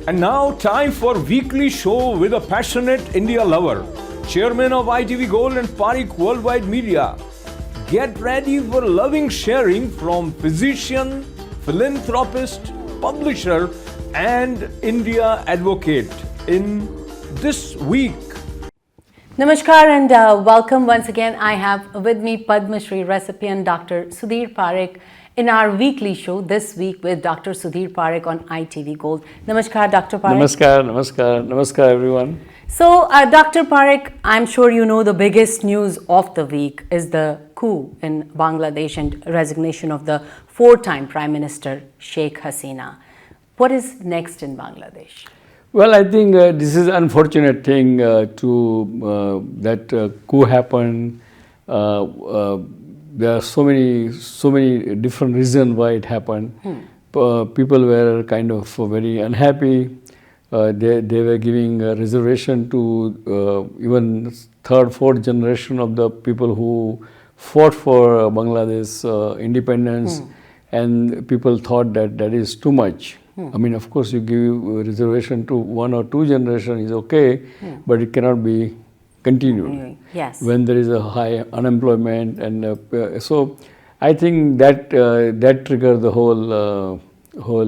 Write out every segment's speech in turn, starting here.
And now, time for weekly show with a passionate India lover, chairman of ITV Gold and Parikh Worldwide Media. Get ready for loving sharing from physician, philanthropist, publisher, and India advocate in this week. Namaskar and welcome once again. I have with me Padma Shri recipient Dr. Sudhir Parikh in our weekly show this week with Dr. Sudhir Parikh on ITV Gold. Namaskar, Dr. Parikh. Namaskar everyone. So, Dr. Parikh, I'm sure you know the biggest news of the week is the coup in Bangladesh and resignation of the four-time Prime Minister Sheikh Hasina. What is next in Bangladesh? Well, I think this is an unfortunate thing that coup happened. There are so many different reasons why it happened. People were kind of very unhappy. They were giving a reservation to even third, fourth generation of the people who fought for Bangladesh independence, and people thought that that is too much. I mean, of course, you give a reservation to one or two generations is okay, but it cannot be continued. Yes. When there is a high unemployment, and so I think that that triggered the whole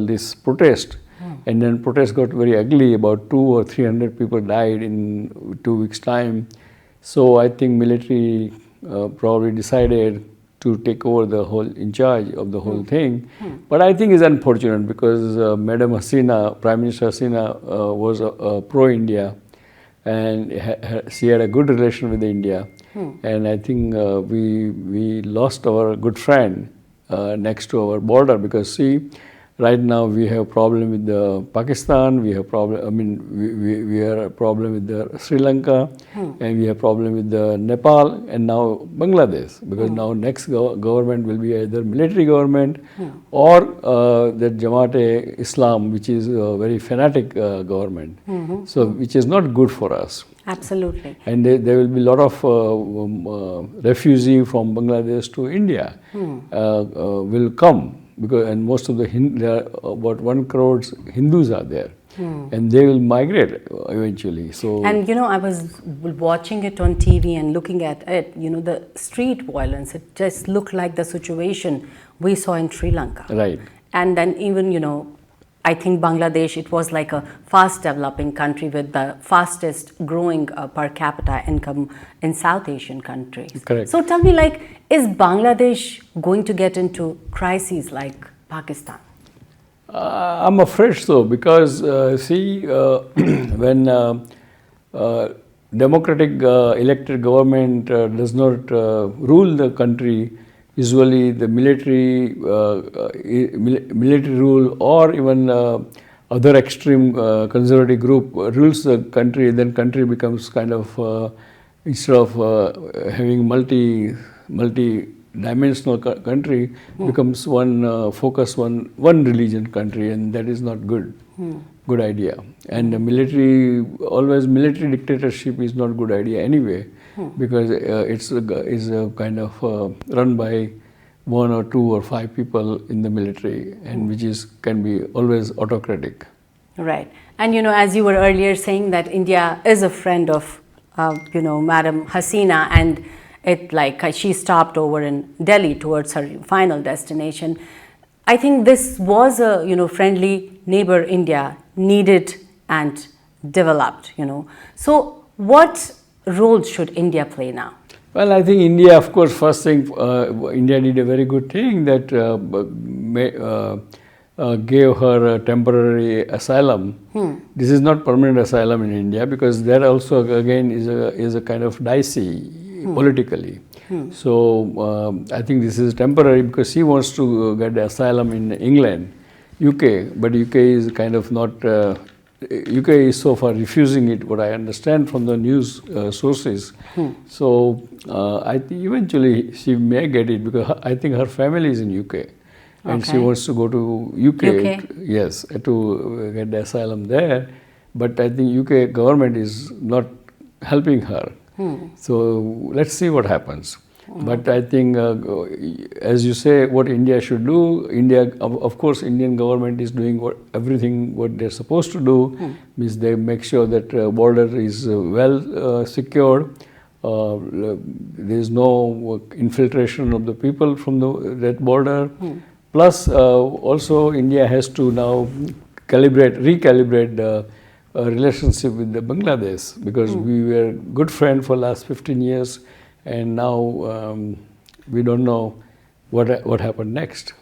this protest, and then protest got very ugly. About 200 or 300 people died in 2 weeks' time. So I think military probably decided to take over the whole in charge of the whole thing. But I think it's unfortunate because Madam Hasina, Prime Minister Hasina, was pro-India, and she had a good relation with India. And I think we lost our good friend next to our border because see, right now we have problem with Pakistan, we have problem. I mean, we have a problem with the Sri Lanka, and we have problem with the Nepal, and now Bangladesh. Because now next government will be either military government or the Jamaat Islam, which is a very fanatic government. So which is not good for us. Absolutely. And there will be a lot of refugee from Bangladesh to India will come. Because and most of there are about 1 crore Hindus are there, and they will migrate eventually. So and you know, I was watching it on TV and looking at it. You know, the street violence. It just looked like the situation we saw in Sri Lanka. Right. And then even I think Bangladesh, it was like a fast developing country with the fastest growing per capita income in South Asian countries. Correct. So tell me, is Bangladesh going to get into crises like Pakistan? I'm afraid so because see, when democratic elected government does not rule the country, usually the military rule or even other extreme conservative group rules the country, then country becomes kind of instead of having multi-dimensional country, becomes one focus, one religion country, and that is not good. Good idea. And the military dictatorship is not good idea anyway, because it's a kind of run by 1 or 2 or 5 people in the military, and which can be always autocratic. Right. And as you were earlier saying that India is a friend of Madam Hasina, and she stopped over in Delhi towards her final destination. I think this was a friendly neighbor India needed and developed. So what role should India play now? Well, I think India, of course, first thing, India did a very good thing that gave her a temporary asylum. This is not permanent asylum in India because that also again is a kind of dicey politically. So I think this is temporary because she wants to get asylum in England, UK, but UK is kind of not. UK is so far refusing it, what I understand from the news sources. So I think eventually she may get it because I think her family is in UK. And she wants to go to UK, yes, to get the asylum there. But I think UK government is not helping her. So let's see what happens. But I think, as you say, what India should do, India, of course, Indian government is doing everything what they're supposed to do. Means they make sure that border is well secured. There is no infiltration of the people from that border. Plus, also India has to now recalibrate the relationship with the Bangladesh, because we were good friends for last 15 years, and now we don't know what happened next.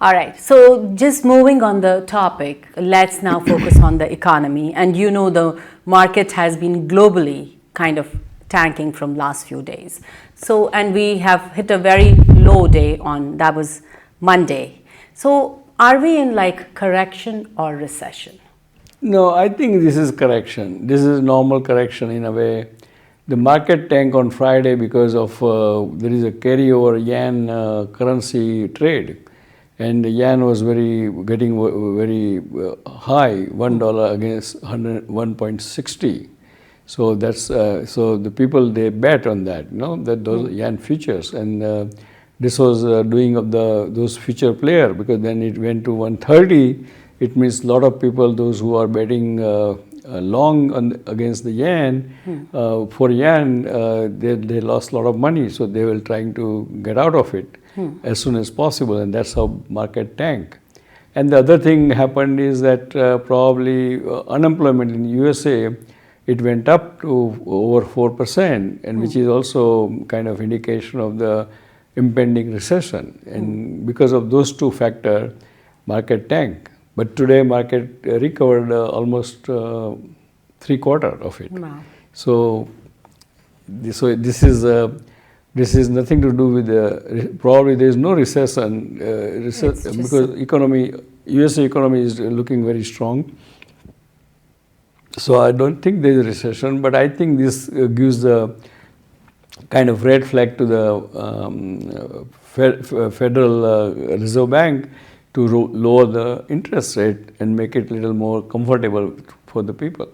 All right, so just moving on the topic, let's now focus on the economy. And you know, the market has been globally kind of tanking from last few days. So, and we have hit a very low day on, that was Monday. So are we in like correction or recession? No, I think this is correction. This is normal correction in a way. The market tanked on Friday because of there is a carryover yen currency trade, and the yen was getting very high, $1 against 1.60. So that's so the people, they bet on that, that those yen futures, and this was doing of those future player, because then it went to 130. It means a lot of people, those who are betting long against the yen, for yen, they lost a lot of money, so they were trying to get out of it as soon as possible, and that's how market tanked. And the other thing happened is that probably unemployment in USA, it went up to over 4%, and which is also kind of indication of the impending recession. And because of those two factors, market tanked. But today market recovered almost 3/4 of it. Wow. So this is nothing to do with probably there is no recession, because USA economy is looking very strong. So I don't think there is a recession, but I think this gives the kind of red flag to the Federal Reserve Bank to lower the interest rate and make it a little more comfortable for the people.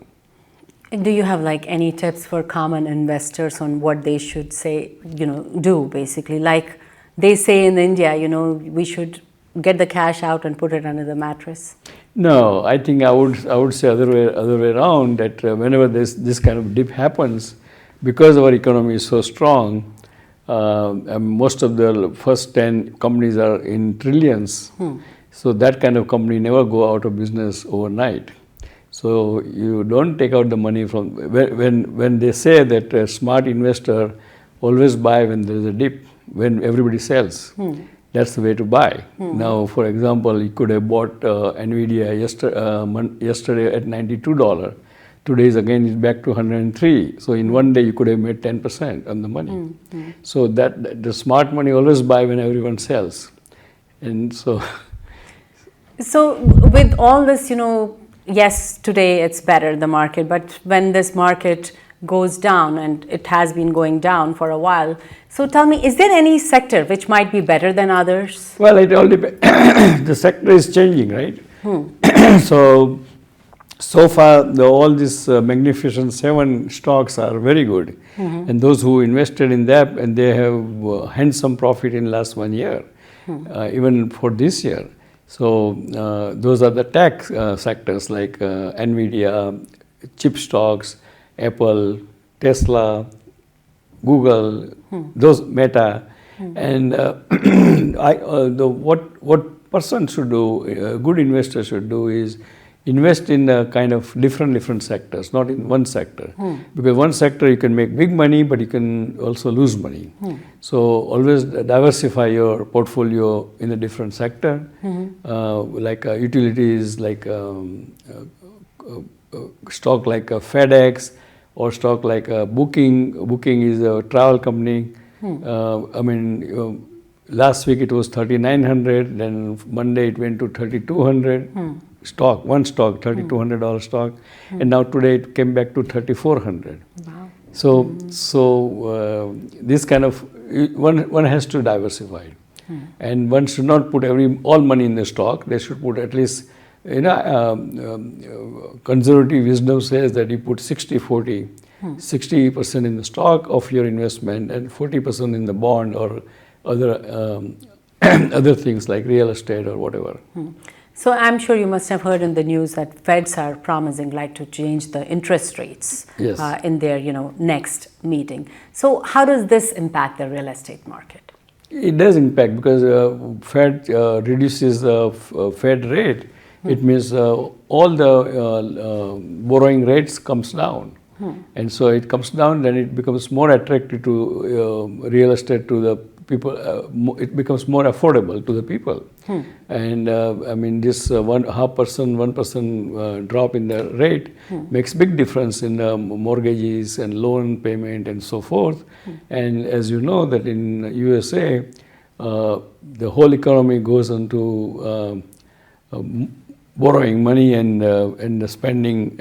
Do you have like any tips for common investors on what they should say, do basically? Like they say in India, we should get the cash out and put it under the mattress. No, I think I would say other way around, that whenever this kind of dip happens, because our economy is so strong, most of the first 10 companies are in trillions. So that kind of company never go out of business overnight. So you don't take out the money from, when they say that a smart investor always buy when there is a dip, when everybody sells. That's the way to buy. Now, for example, you could have bought NVIDIA yesterday at $92. Today is again back to 103. So in one day you could have made 10% on the money. So that the smart money always buy when everyone sells. And so with all this, yes, today it's better, the market, but when this market goes down, and it has been going down for a while, so tell me, is there any sector which might be better than others? Well, it all depends. The sector is changing, right? So far, all these Magnificent Seven stocks are very good, and those who invested in that, and they have handsome profit in last 1 year, even for this year. So those are the tech sectors like NVIDIA, chip stocks, Apple, Tesla, Google, those Meta, and what person should do, a good investor should do, is invest in kind of different sectors, not in one sector. Because one sector you can make big money, but you can also lose money. So always diversify your portfolio in a different sector, like utilities, like stock like FedEx, or stock like Booking. Booking is a travel company. Last week it was 3,900, then Monday it went to 3,200. One stock, $3,200 stock, and now today it came back to 3,400. Wow. So this kind of, one has to diversify, and one should not put all money in the stock. They should put at least, conservative wisdom says that you put 60-40 60% in the stock of your investment and 40% in the bond or other other things like real estate or whatever. So I'm sure you must have heard in the news that Feds are promising like to change the interest rates Yes. in their next meeting. So how does this impact the real estate market? It does impact because Fed reduces the Fed rate. It means all the borrowing rates comes down. And so it comes down, then it becomes more attractive to real estate to the people. It becomes more affordable to the people. And I mean, this 1% drop in the rate makes big difference in mortgages and loan payment and so forth. And as you know that in USA, the whole economy goes into borrowing money and the spending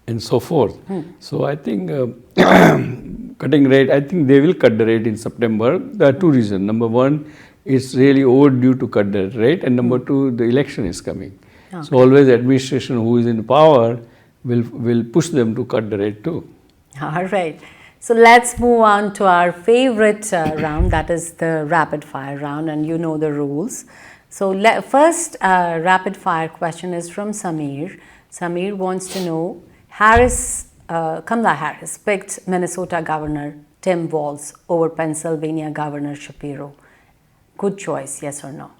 and so forth. So I think cutting rate, I think they will cut the rate in September. There are two reasons. Number one, it's really overdue to cut the rate, and number two, the election is coming. Okay. So always administration who is in power will push them to cut the rate too. All right. So let's move on to our favorite round, that is the rapid fire round, and you know the rules. So first rapid fire question is from Samir. Samir wants to know, Kamala Harris picked Minnesota Governor Tim Walz over Pennsylvania Governor Shapiro. Good choice, yes or no?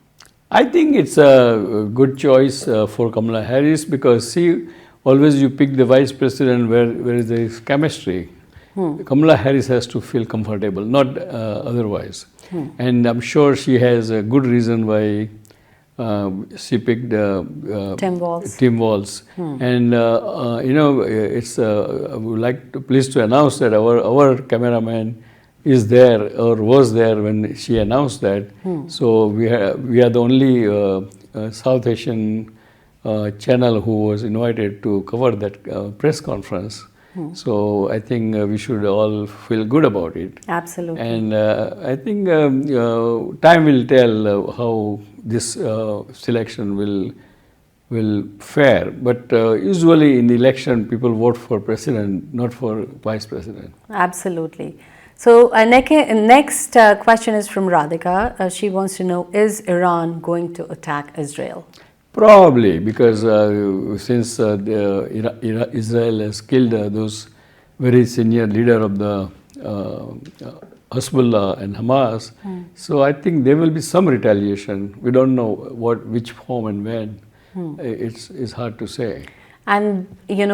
I think it's a good choice for Kamala Harris because see, always you pick the vice president where there is chemistry. Kamala Harris has to feel comfortable, not otherwise. And I'm sure she has a good reason why she picked Tim Walz. And it's I would like to pleased to announce that our cameraman is there or was there when she announced that. So we are the only South Asian channel who was invited to cover that press conference. So I think we should all feel good about it. Absolutely. And I think time will tell how this selection will fare. But usually in election, people vote for president, not for vice president. Absolutely. So next question is from Radhika. She wants to know, is Iran going to attack Israel? Probably, because since Israel has killed those very senior leader of the Hezbollah and Hamas, so I think there will be some retaliation. We don't know which form and when. It's hard to say. And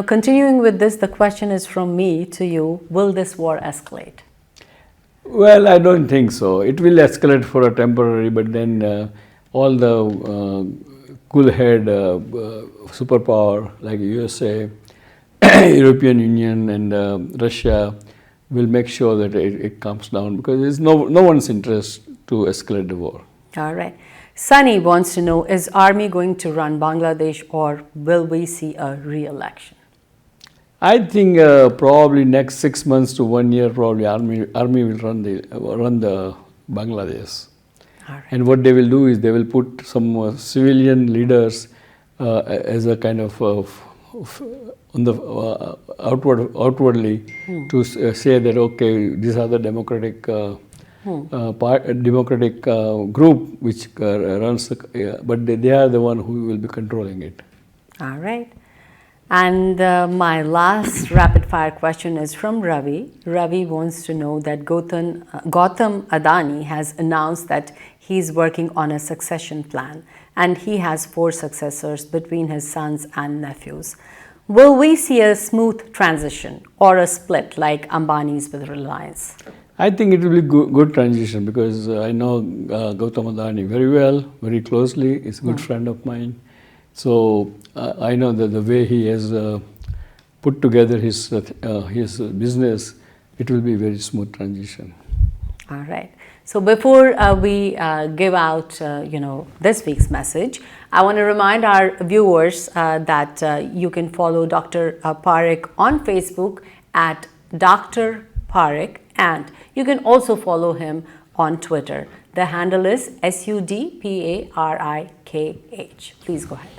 continuing with this, the question is from me to you: will this war escalate? Well, I don't think so. It will escalate for a temporary, but then all the cool-head superpower like USA, European Union and Russia will make sure that it comes down because there's no one's interest to escalate the war. All right. Sunny wants to know, is army going to run Bangladesh or will we see a re-election? I think probably next 6 months to 1 year, probably army will run the Bangladesh. Right. And what they will do is they will put some civilian leaders as a kind of on the outwardly to say that okay, these are the democratic group which runs but they are the one who will be controlling it. All right. And my last rapid fire question is from Ravi. Ravi wants to know that Gautam Adani has announced that he's working on a succession plan and he has 4 successors between his sons and nephews. Will we see a smooth transition or a split like Ambani's with Reliance? I think it will be good transition because I know Gautam Adani very well, very closely. He's a good friend of mine. So I know that the way he has put together his business, it will be a very smooth transition. All right. So before we give out, this week's message, I want to remind our viewers that you can follow Dr. Parikh on Facebook at Dr. Parikh, and you can also follow him on Twitter. The handle is SUDPARIKH. Please go ahead.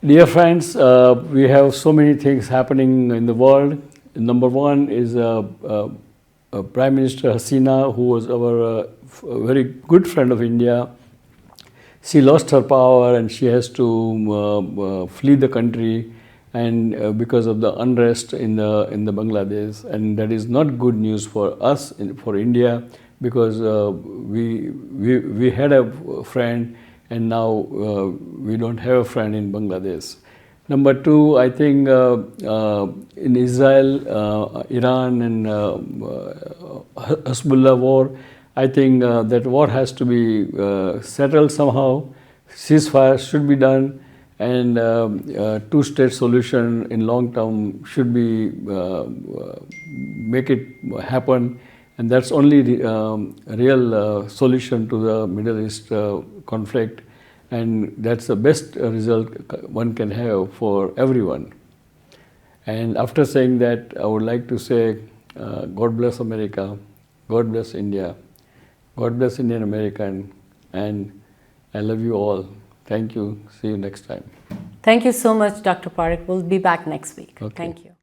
Dear friends, we have so many things happening in the world. Number one is Prime Minister Hasina, who was our very good friend of India. She lost her power and she has to flee the country, and because of the unrest in the Bangladesh, and that is not good news for us for India, because we had a friend and now we don't have a friend in Bangladesh. Number two, I think in Israel, Iran and Hezbollah war, I think that war has to be settled somehow. Ceasefire should be done, and two-state solution in long term should be make it happen, and that's only the real solution to the Middle East conflict, and that's the best result one can have for everyone. And after saying that, I would like to say, God bless America, God bless India, God bless Indian American, and I love you all. Thank you. See you next time. Thank you so much, Dr. Parikh. We'll be back next week. Okay. Thank you.